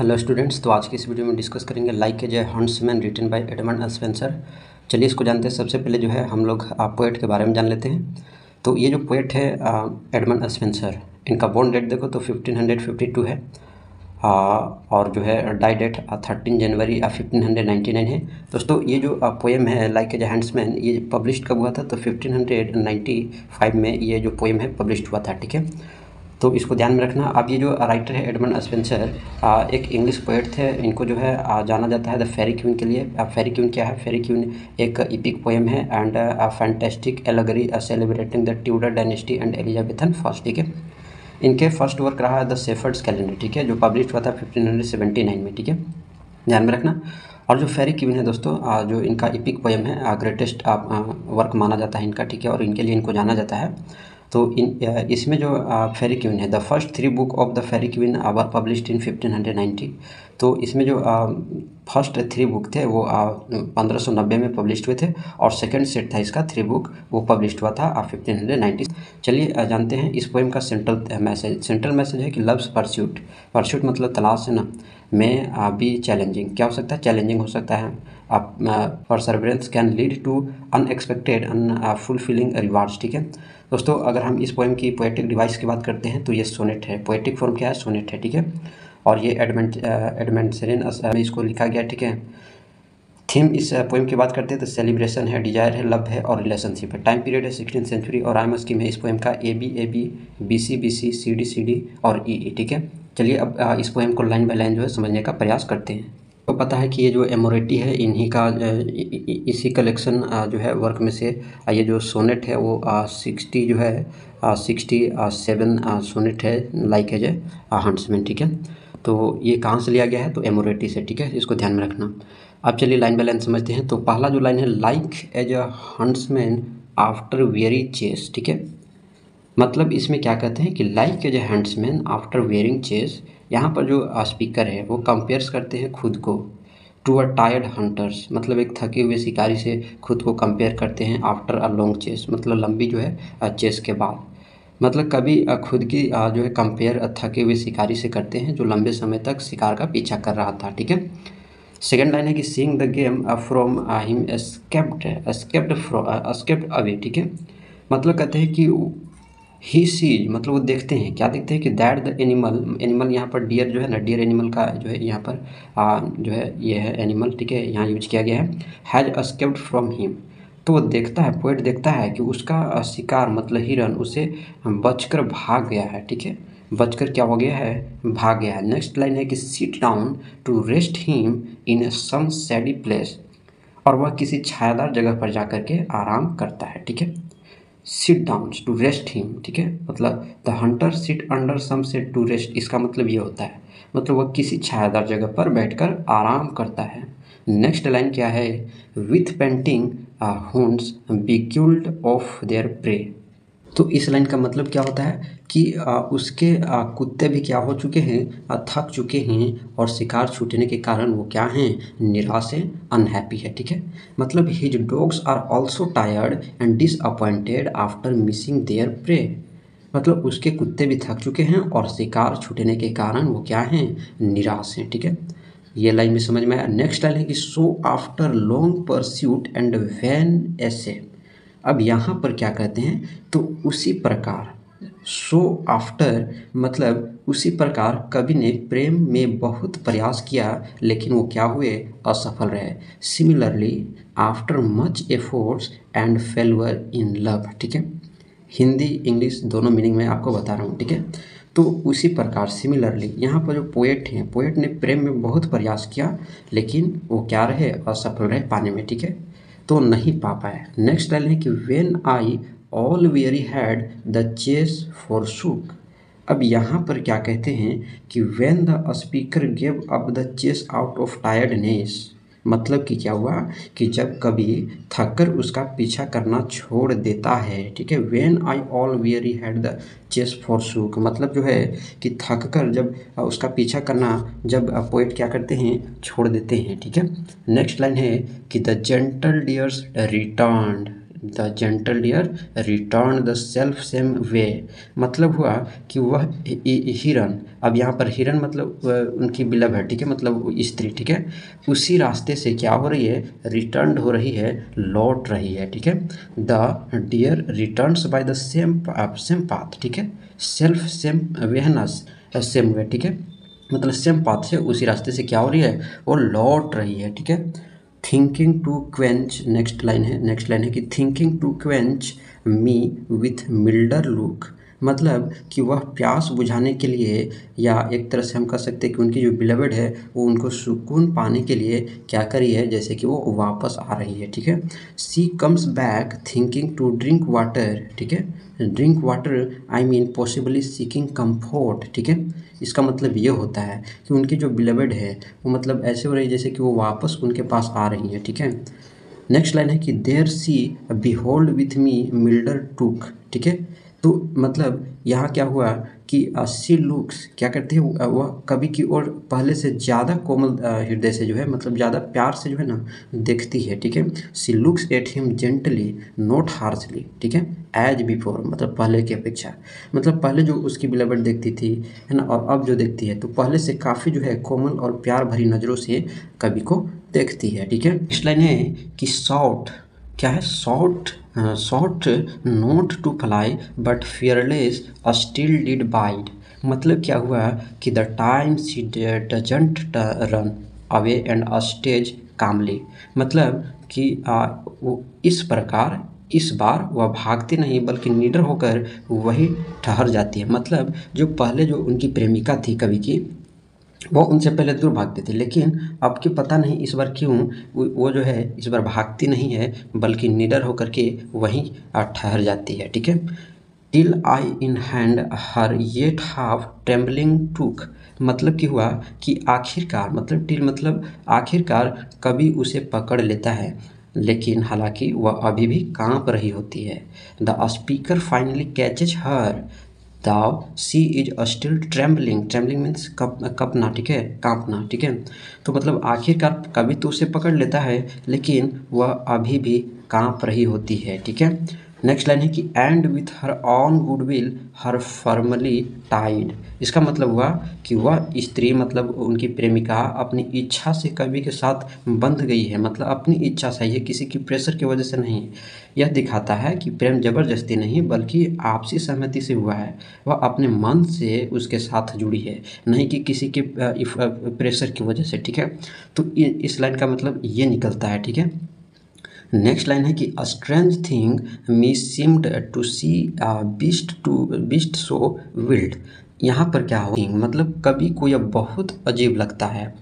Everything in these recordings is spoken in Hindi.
हेलो स्टूडेंट्स, तो आज की इस वीडियो में डिस्कस करेंगे like a huntsman written by Edmund Spenser. चलिए इसको जानते हैं। सबसे पहले जो है हम लोग पोएट के बारे में जान लेते हैं। तो ये जो पोएट है एडमंड स्पेंसर, इनका बोर्न डेट देखो तो 1552 है और जो है डाई डेट 13 जनवरी 1599 है। दोस्तों ये जो पोएम है लाइक ए हंट्समैन, ये पब्लिश कब हुआ था? तो 1595 में ये जो पोएम है पब्लिश हुआ था। ठीक है, तो इसको ध्यान में रखना। अब ये जो राइटर है एडमंड स्पेंसर, एक इंग्लिश पोएट थे। इनको जो है जाना जाता है द फेरी क्वीन के लिए। फेरी क्वीन क्या है? फेरी क्वीन एक इपिक पोएम है and fantastic allegory celebrating the Tudor dynasty and Elizabethan first. ठीक है, इनके फर्स्ट वर्क रहा है द शेफर्ड्स कैलेंडर। ठीक है, जो पब्लिश हुआ था 1579 में। ठीक है, ध्यान में रखना। और जो फेरी क्वीन है दोस्तों, जो इनका इपिक पोएम है, ग्रेटेस्ट वर्क माना जाता है इनका। ठीक है, और इनके लिए इनको जाना जाता है। तो इसमें जो फेरी क्वीन है, the first 3 book of the Faerie Queene were published in 1590। तो इसमें जो फर्स्ट 3 बुक थे वो 1590 में पब्लिश हुए थे, और सेकंड सेट था इसका 3 बुक, वो पब्लिश हुआ था 1590। चलिए जानते हैं इस पोएम का सेंट्रल मैसेज है कि लव्स परस्यूट। परस्यूट मतलब तलाश है ना। में बी चैलेंजिंग, क्या हो सकता है? चैलेंजिंग हो सकता है। Perseverance can lead to unexpected fulfilling rewards. ठीक है दोस्तों, अगर हम इस पोएम की पोएटिक डिवाइस की बात करते हैं तो ये सोनेट है। पोएटिक फॉर्म क्या है? सोनेट है। ठीक है, और ये एडमंड सेरेन में इसको लिखा गया। ठीक है, थीम इस पोएम की बात करते हैं तो सेलिब्रेशन है, डिजायर है, लव है और रिलेशनशिप है। टाइम पीरियड है 16th सेंचुरी, और राइम स्कीम है इस पोएम का AB BC CD और EE। ठीक है, चलिए अब इस पोएम को लाइन बाय लाइन जो है समझने का प्रयास करते हैं। तो पता है कि ये जो एमोरेटी है इन्हीं का इसी कलेक्शन जो है वर्क में से ये जो सोनेट है वो 60 जो है 67 सोनेट है लाइक एज हंट्समैन। ठीक है, तो ये कहाँ से लिया गया है? तो एमोरेटी से। ठीक है, इसको ध्यान में रखना। अब चलिए लाइन बाय लाइन समझते हैं। तो पहला जो लाइन है, like as huntsman after weary chase. ठीक है, मतलब इसमें क्या कहते हैं कि like as a huntsman after वेयरिंग चेस। यहाँ पर जो स्पीकर है वो कंपेयर्स करते हैं खुद को टू अ टायर्ड हंटर्स, मतलब एक थके हुए शिकारी से खुद को कंपेयर करते हैं। आफ्टर अ लॉन्ग चेस मतलब लंबी जो है चेस के बाद, मतलब कभी खुद की जो है कंपेयर थके हुए शिकारी से करते हैं जो लंबे समय तक शिकार का पीछा कर रहा था। ठीक है, सेकेंड लाइन है कि seeing the game from him escaped away. ठीक है, मतलब कहते हैं कि ही सीज, मतलब वो देखते हैं, क्या देखते हैं कि दैट द एनिमल यहाँ पर डियर जो है ना, डियर एनिमल का जो है यहाँ पर जो है ये है एनिमल। ठीक है, यहाँ यूज किया गया है हैज एस्केप्ड फ्रॉम हिम। तो वो देखता है, पोएट देखता है कि उसका शिकार मतलब हिरन उसे बचकर भाग गया है। ठीक है, बचकर क्या हो गया है? भाग गया है। नेक्स्ट लाइन है कि sit down to rest him in some shady place, और वह किसी छायादार जगह पर जाकर के आराम करता है। ठीक है, sit down to rest him. ठीक है, मतलब the hunter sit under some shade to rest, इसका मतलब ये होता है, मतलब वह किसी छायादार जगह पर बैठकर आराम करता है। नेक्स्ट लाइन क्या है? With panting hounds beguiled of their prey. तो इस लाइन का मतलब क्या होता है कि उसके कुत्ते भी क्या हो चुके हैं? थक चुके हैं, और शिकार छूटने के कारण वो क्या हैं? निराश हैं, अनहैप्पी है। ठीक है, मतलब his dogs are also tired and disappointed after missing their prey, मतलब उसके कुत्ते भी थक चुके हैं और शिकार छूटने के कारण वो क्या हैं? निराश हैं। ठीक है, ये लाइन में समझ में आया। नेक्स्ट लाइन है कि so after long pursuit and vain assay. अब यहाँ पर क्या कहते हैं? तो उसी प्रकार, सो आफ्टर मतलब उसी प्रकार कवि ने प्रेम में बहुत प्रयास किया लेकिन वो क्या हुए? असफल रहे। Similarly after much efforts and failure in love. ठीक है, हिंदी इंग्लिश दोनों मीनिंग में आपको बता रहा हूँ। ठीक है, तो उसी प्रकार सिमिलरली यहाँ पर जो पोएट हैं, पोएट ने प्रेम में बहुत प्रयास किया लेकिन वो क्या रहे? असफल रहे पाने में। ठीक है, तो नहीं पा पाए। नेक्स्ट लाइन है कि when I all weary had the chase forsook. अब यहाँ पर क्या कहते हैं कि when the speaker gave up the chase out of tiredness, मतलब कि क्या हुआ कि जब कभी थककर उसका पीछा करना छोड़ देता है। ठीक है, when I all weary had the chase forsook, मतलब जो है कि थककर जब उसका पीछा करना जब पोएट क्या करते हैं? छोड़ देते हैं। ठीक है, नेक्स्ट लाइन है कि the gentle deer returned. The gentle deer return the selfsame way. मतलब हुआ कि वह हिरन, अब यहाँ पर हिरन मतलब उनकी बिलव है, ठीक है, मतलब स्त्री, ठीक है, उसी रास्ते से क्या हो रही है, रिटर्न हो रही है, लौट रही है, ठीक है। The deer returns by the same path, ठीक है, सेल्फ सेम वे है ना, सेम वे, ठीक है, मतलब सेम पाथ से, उसी रास्ते से क्या हो रही है, वो लौट रही है, ठीक है। Thinking to quench, next line है कि thinking to quench me with milder look. मतलब कि वह प्यास बुझाने के लिए, या एक तरह से हम कह सकते हैं कि उनकी जो बिलवेड है वो उनको सुकून पाने के लिए क्या करी है, जैसे कि वो वापस आ रही है, ठीक है। She comes back thinking to drink water, ठीक है, drink water I mean possibly seeking comfort, ठीक है। इसका मतलब ये होता है कि उनकी जो बिलवेड है वो मतलब ऐसे हो रही है जैसे कि वो वापस उनके पास आ रही है, ठीक है। नेक्स्ट लाइन है कि there she beheld with me milder took, ठीक है। तो मतलब यहाँ क्या हुआ कि सी लुक्स क्या करती है, वह कवि की ओर पहले से ज़्यादा कोमल हृदय से जो है, मतलब ज़्यादा प्यार से जो है ना देखती है, ठीक है। She looks at him gently not harshly, ठीक है, एज बिफोर, मतलब पहले की अपेक्षा, मतलब पहले जो उसकी बिलवेड देखती थी, है ना, और अब जो देखती है तो पहले से काफ़ी जो है कोमल और प्यार भरी नज़रों से कवि को देखती है, ठीक है। नेक्स्ट लाइन है कि शॉर्ट, क्या है, sought not to fly but fearless still did bide. मतलब क्या हुआ कि the time she doesn't run away and stays calmly. मतलब कि वो इस प्रकार इस बार वह भागती नहीं बल्कि निडर होकर वही ठहर जाती है। मतलब जो पहले जो उनकी प्रेमिका थी कवि की, वो उनसे पहले दूर भागते थे, लेकिन अब की पता नहीं इस बार क्यों वो जो है इस बार भागती नहीं है बल्कि निडर होकर के वहीं ठहर जाती है, ठीक है। Till I in hand her yet half trembling टूक। मतलब कि हुआ कि आखिरकार, मतलब टिल मतलब आखिरकार कभी उसे पकड़ लेता है, लेकिन हालांकि वह अभी भी कांप रही होती है। The speaker finally catches her though she is still trembling, trembling means कपना, ठीक है, कांपना, ठीक है। तो मतलब आखिरकार कभी तो उसे पकड़ लेता है लेकिन वह अभी भी कांप रही होती है, ठीक है। नेक्स्ट लाइन है कि and with her own goodwill her firmly tied. इसका मतलब हुआ कि वह स्त्री मतलब उनकी प्रेमिका अपनी इच्छा से कवि के साथ बंध गई है, मतलब अपनी इच्छा से, ये किसी की प्रेशर की वजह से नहीं। यह दिखाता है कि प्रेम जबरदस्ती नहीं बल्कि आपसी सहमति से हुआ है, वह अपने मन से उसके साथ जुड़ी है, नहीं कि किसी के प्रेशर की वजह से, ठीक है। तो इस लाइन का मतलब ये निकलता है, ठीक है। नेक्स्ट लाइन है कि a strange thing me seemed to see beast so wild. यहाँ पर क्या हो, मतलब कवि को यह बहुत अजीब लगता है,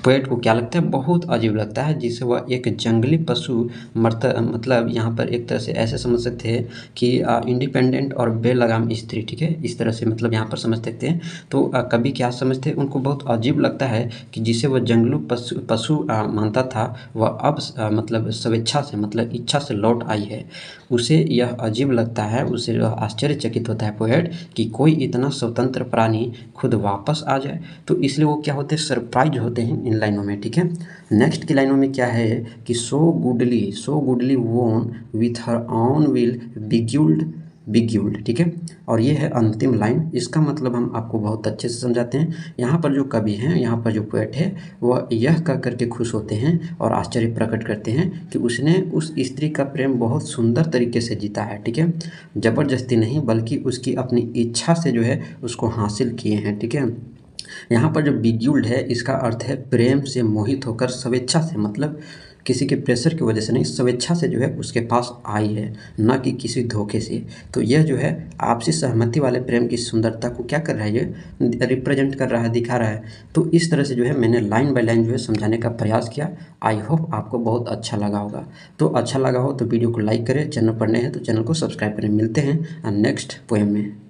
पोएट को क्या लगता है, बहुत अजीब लगता है, जिसे वह एक जंगली पशु मतलब यहाँ पर एक तरह से ऐसे समझ सकते हैं कि इंडिपेंडेंट और बेलगाम स्त्री, ठीक है, इस तरह से मतलब यहाँ पर समझ सकते हैं। तो कभी क्या समझते हैं, उनको बहुत अजीब लगता है कि जिसे वह जंगली पशु मानता था वह अब मतलब स्वेच्छा से, मतलब इच्छा से लौट आई है। उसे यह अजीब लगता है, उसे आश्चर्यचकित होता है पोएट कि कोई इतना स्वतंत्र प्राणी खुद वापस आ जाए। तो इसलिए वो क्या होते हैं, सरप्राइज होते हैं इन लाइनों में, ठीक है। नेक्स्ट की लाइनों में क्या है कि सो गुडली वोन विथ हर ऑन विल बिग्यूल्ड, ठीक है। और ये है अंतिम लाइन, इसका मतलब हम आपको बहुत अच्छे से समझाते हैं। यहाँ पर जो कवि हैं, यहाँ पर जो पोएट है, वह यह कह करके खुश होते हैं और आश्चर्य प्रकट करते हैं कि उसने उस स्त्री का प्रेम बहुत सुंदर तरीके से जीता है, ठीक है, जबरदस्ती नहीं बल्कि उसकी अपनी इच्छा से जो है उसको हासिल किए हैं, ठीक है। यहाँ पर जो बिग्यूल्ड है इसका अर्थ है प्रेम से मोहित होकर स्वेच्छा से, मतलब किसी के प्रेशर की वजह से नहीं, स्वेच्छा से जो है उसके पास आई है, न कि किसी धोखे से। तो यह जो है आपसी सहमति वाले प्रेम की सुंदरता को क्या कर रहा है, ये रिप्रेजेंट कर रहा है, दिखा रहा है। तो इस तरह से जो है मैंने लाइन बाय लाइन जो है समझाने का प्रयास किया। आई होप आपको बहुत अच्छा लगा होगा। तो अच्छा लगा हो तो वीडियो को लाइक करें, चैनल पर नए हैं तो चैनल को सब्सक्राइब करें। मिलते हैं नेक्स्ट पोएम में।